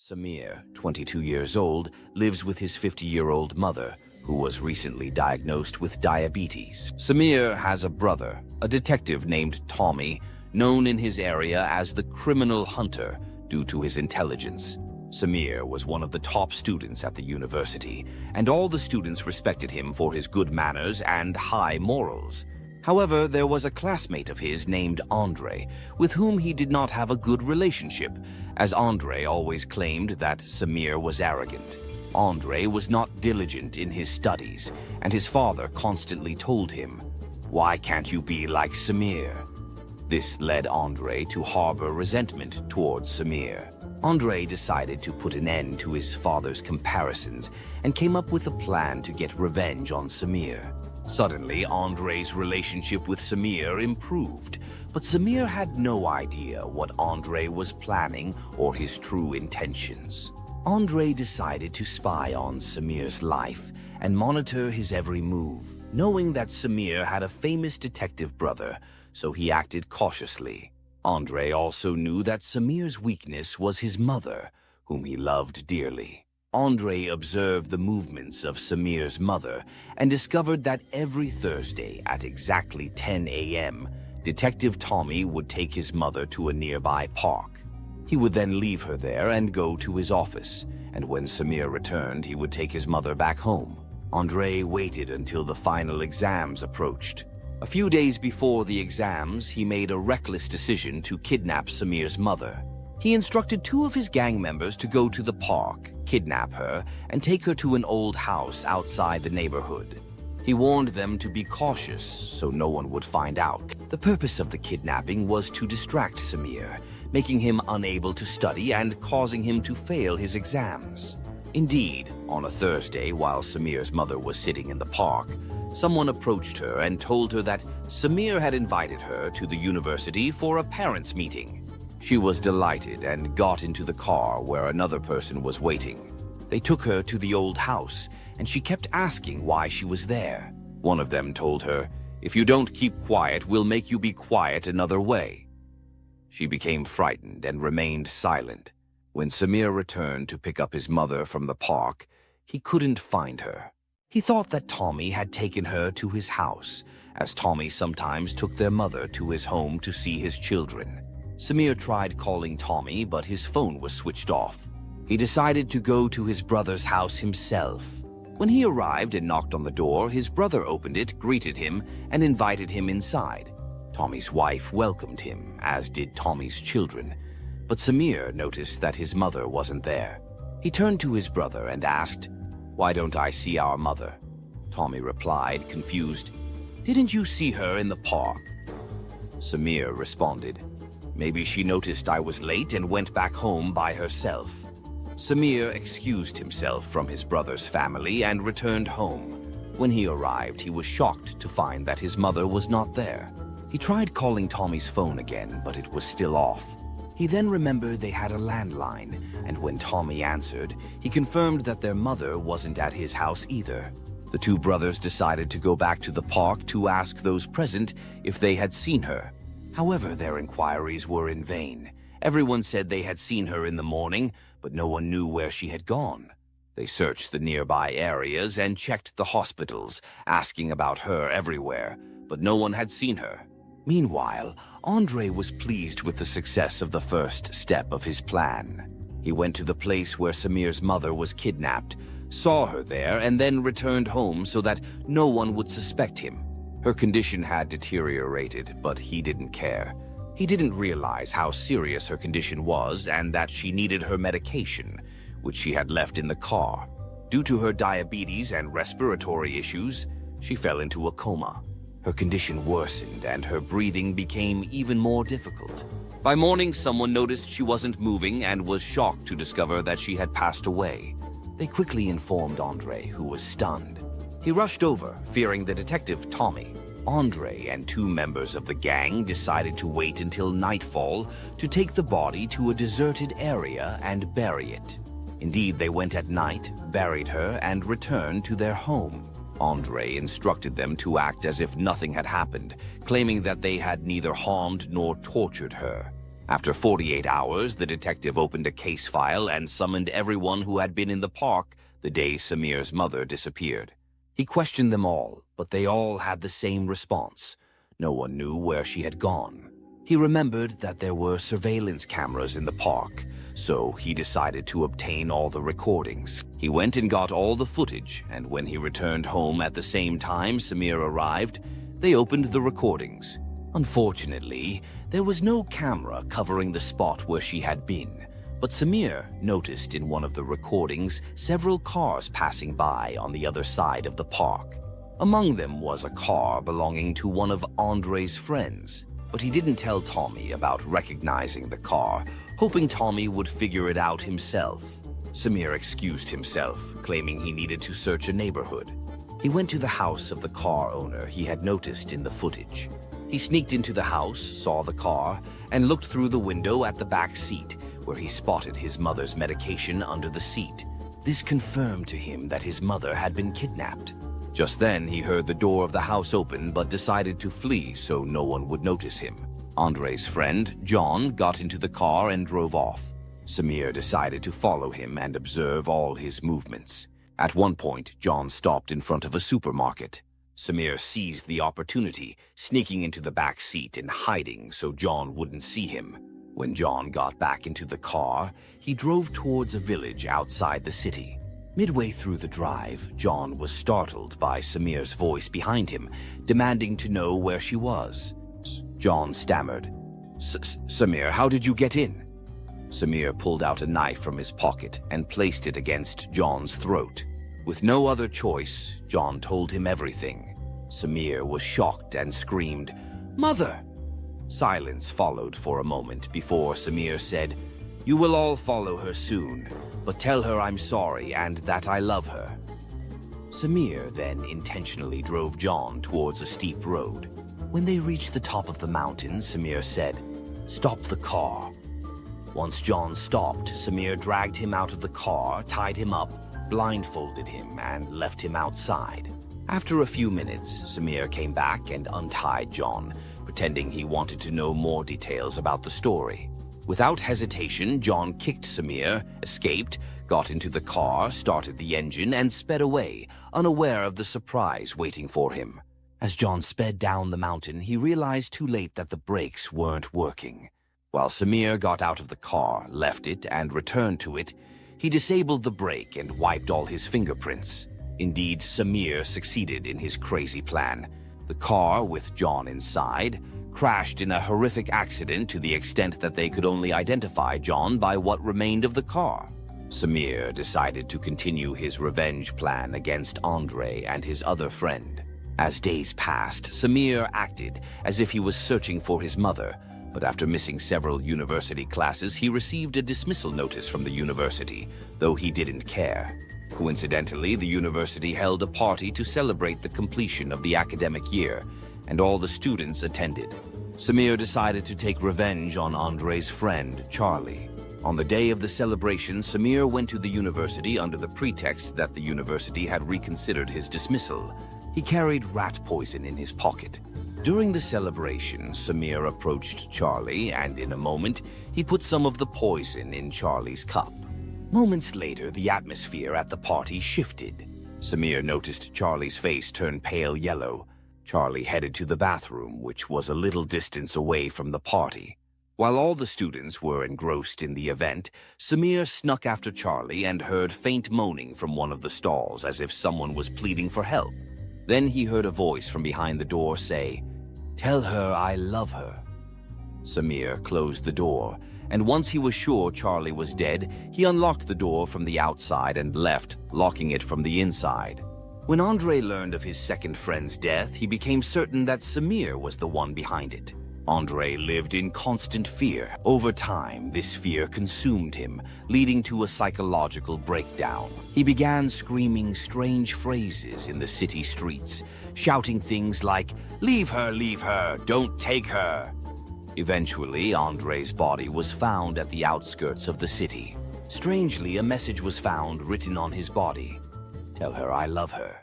Samir, 22 years old, lives with his 50-year-old mother, who was recently diagnosed with diabetes. Samir has a brother, a detective named Tommy, known in his area as the Criminal Hunter due to his intelligence. Samir was one of the top students at the university, and all the students respected him for his good manners and high morals. However, there was a classmate of his named Andre, with whom he did not have a good relationship, as Andre always claimed that Samir was arrogant. Andre was not diligent in his studies, and his father constantly told him, "Why can't you be like Samir?" This led Andre to harbor resentment towards Samir. Andre decided to put an end to his father's comparisons and came up with a plan to get revenge on Samir. Suddenly, Andre's relationship with Samir improved, but Samir had no idea what Andre was planning or his true intentions. Andre decided to spy on Samir's life and monitor his every move, knowing that Samir had a famous detective brother, so he acted cautiously. Andre also knew that Samir's weakness was his mother, whom he loved dearly. Andre observed the movements of Samir's mother and discovered that every Thursday at exactly 10 a.m., Detective Tommy would take his mother to a nearby park. He would then leave her there and go to his office, and when Samir returned, he would take his mother back home. Andre waited until the final exams approached. A few days before the exams, he made a reckless decision to kidnap Samir's mother. He instructed two of his gang members to go to the park, kidnap her, and take her to an old house outside the neighborhood. He warned them to be cautious so no one would find out. The purpose of the kidnapping was to distract Samir, making him unable to study and causing him to fail his exams. Indeed, on a Thursday, while Samir's mother was sitting in the park, someone approached her and told her that Samir had invited her to the university for a parents' meeting. She was delighted and got into the car where another person was waiting. They took her to the old house, and she kept asking why she was there. One of them told her, "If you don't keep quiet, we'll make you be quiet another way." She became frightened and remained silent. When Samir returned to pick up his mother from the park, he couldn't find her. He thought that Tommy had taken her to his house, as Tommy sometimes took their mother to his home to see his children. Samir tried calling Tommy, but his phone was switched off. He decided to go to his brother's house himself. When he arrived and knocked on the door, his brother opened it, greeted him, and invited him inside. Tommy's wife welcomed him, as did Tommy's children. But Samir noticed that his mother wasn't there. He turned to his brother and asked, "Why don't I see our mother?" Tommy replied, confused, "Didn't you see her in the park?" Samir responded, "Maybe she noticed I was late and went back home by herself." Samir excused himself from his brother's family and returned home. When he arrived, he was shocked to find that his mother was not there. He tried calling Tommy's phone again, but it was still off. He then remembered they had a landline, and when Tommy answered, he confirmed that their mother wasn't at his house either. The two brothers decided to go back to the park to ask those present if they had seen her. However, their inquiries were in vain. Everyone said they had seen her in the morning, but no one knew where she had gone. They searched the nearby areas and checked the hospitals, asking about her everywhere, but no one had seen her. Meanwhile, Andre was pleased with the success of the first step of his plan. He went to the place where Samir's mother was kidnapped, saw her there, and then returned home so that no one would suspect him. Her condition had deteriorated, but he didn't care. He didn't realize how serious her condition was and that she needed her medication, which she had left in the car. Due to her diabetes and respiratory issues, she fell into a coma. Her condition worsened and her breathing became even more difficult. By morning, someone noticed she wasn't moving and was shocked to discover that she had passed away. They quickly informed Andre, who was stunned. He rushed over, fearing the detective Tommy. Andre and two members of the gang decided to wait until nightfall to take the body to a deserted area and bury it. Indeed, they went at night, buried her, and returned to their home. Andre instructed them to act as if nothing had happened, claiming that they had neither harmed nor tortured her. After 48 hours, the detective opened a case file and summoned everyone who had been in the park the day Samir's mother disappeared. He questioned them all, but they all had the same response. No one knew where she had gone. He remembered that there were surveillance cameras in the park, so he decided to obtain all the recordings. He went and got all the footage, and when he returned home at the same time Samir arrived, they opened the recordings. Unfortunately, there was no camera covering the spot where she had been, but Samir noticed in one of the recordings several cars passing by on the other side of the park. Among them was a car belonging to one of Andre's friends, but he didn't tell Tommy about recognizing the car, hoping Tommy would figure it out himself. Samir excused himself, claiming he needed to search a neighborhood. He went to the house of the car owner he had noticed in the footage. He sneaked into the house, saw the car, and looked through the window at the back seat, where he spotted his mother's medication under the seat. This confirmed to him that his mother had been kidnapped. Just then, he heard the door of the house open but decided to flee so no one would notice him. Andre's friend, John, got into the car and drove off. Samir decided to follow him and observe all his movements. At one point, John stopped in front of a supermarket. Samir seized the opportunity, sneaking into the back seat and hiding so John wouldn't see him. When John got back into the car, he drove towards a village outside the city. Midway through the drive, John was startled by Samir's voice behind him, demanding to know where she was. John stammered, "Samir, how did you get in?" Samir pulled out a knife from his pocket and placed it against John's throat. With no other choice, John told him everything. Samir was shocked and screamed, "Mother!" Silence followed for a moment before Samir said, "You will all follow her soon, but tell her I'm sorry and that I love her." Samir then intentionally drove John towards a steep road. When they reached the top of the mountain, Samir said, "Stop the car." Once John stopped, Samir dragged him out of the car, tied him up, blindfolded him, and left him outside. After a few minutes, Samir came back and untied John, pretending he wanted to know more details about the story. Without hesitation, John kicked Samir, escaped, got into the car, started the engine, and sped away, unaware of the surprise waiting for him. As John sped down the mountain, he realized too late that the brakes weren't working. While Samir got out of the car, left it, and returned to it, he disabled the brake and wiped all his fingerprints. Indeed, Samir succeeded in his crazy plan. The car, with John inside, crashed in a horrific accident to the extent that they could only identify John by what remained of the car. Samir decided to continue his revenge plan against Andre and his other friend. As days passed, Samir acted as if he was searching for his mother, but after missing several university classes, he received a dismissal notice from the university, though he didn't care. Coincidentally, the university held a party to celebrate the completion of the academic year, and all the students attended. Samir decided to take revenge on Andre's friend, Charlie. On the day of the celebration, Samir went to the university under the pretext that the university had reconsidered his dismissal. He carried rat poison in his pocket. During the celebration, Samir approached Charlie, and in a moment, he put some of the poison in Charlie's cup. Moments later, the atmosphere at the party shifted. Samir noticed Charlie's face turn pale yellow. Charlie headed to the bathroom, which was a little distance away from the party. While all the students were engrossed in the event, Samir snuck after Charlie and heard faint moaning from one of the stalls as if someone was pleading for help. Then he heard a voice from behind the door say, "Tell her I love her." Samir closed the door, and once he was sure Charlie was dead, he unlocked the door from the outside and left, locking it from the inside. When Andre learned of his second friend's death, he became certain that Samir was the one behind it. Andre lived in constant fear. Over time, this fear consumed him, leading to a psychological breakdown. He began screaming strange phrases in the city streets, shouting things like, leave her, don't take her." Eventually, Andre's body was found at the outskirts of the city. Strangely, a message was found written on his body. "Tell her I love her."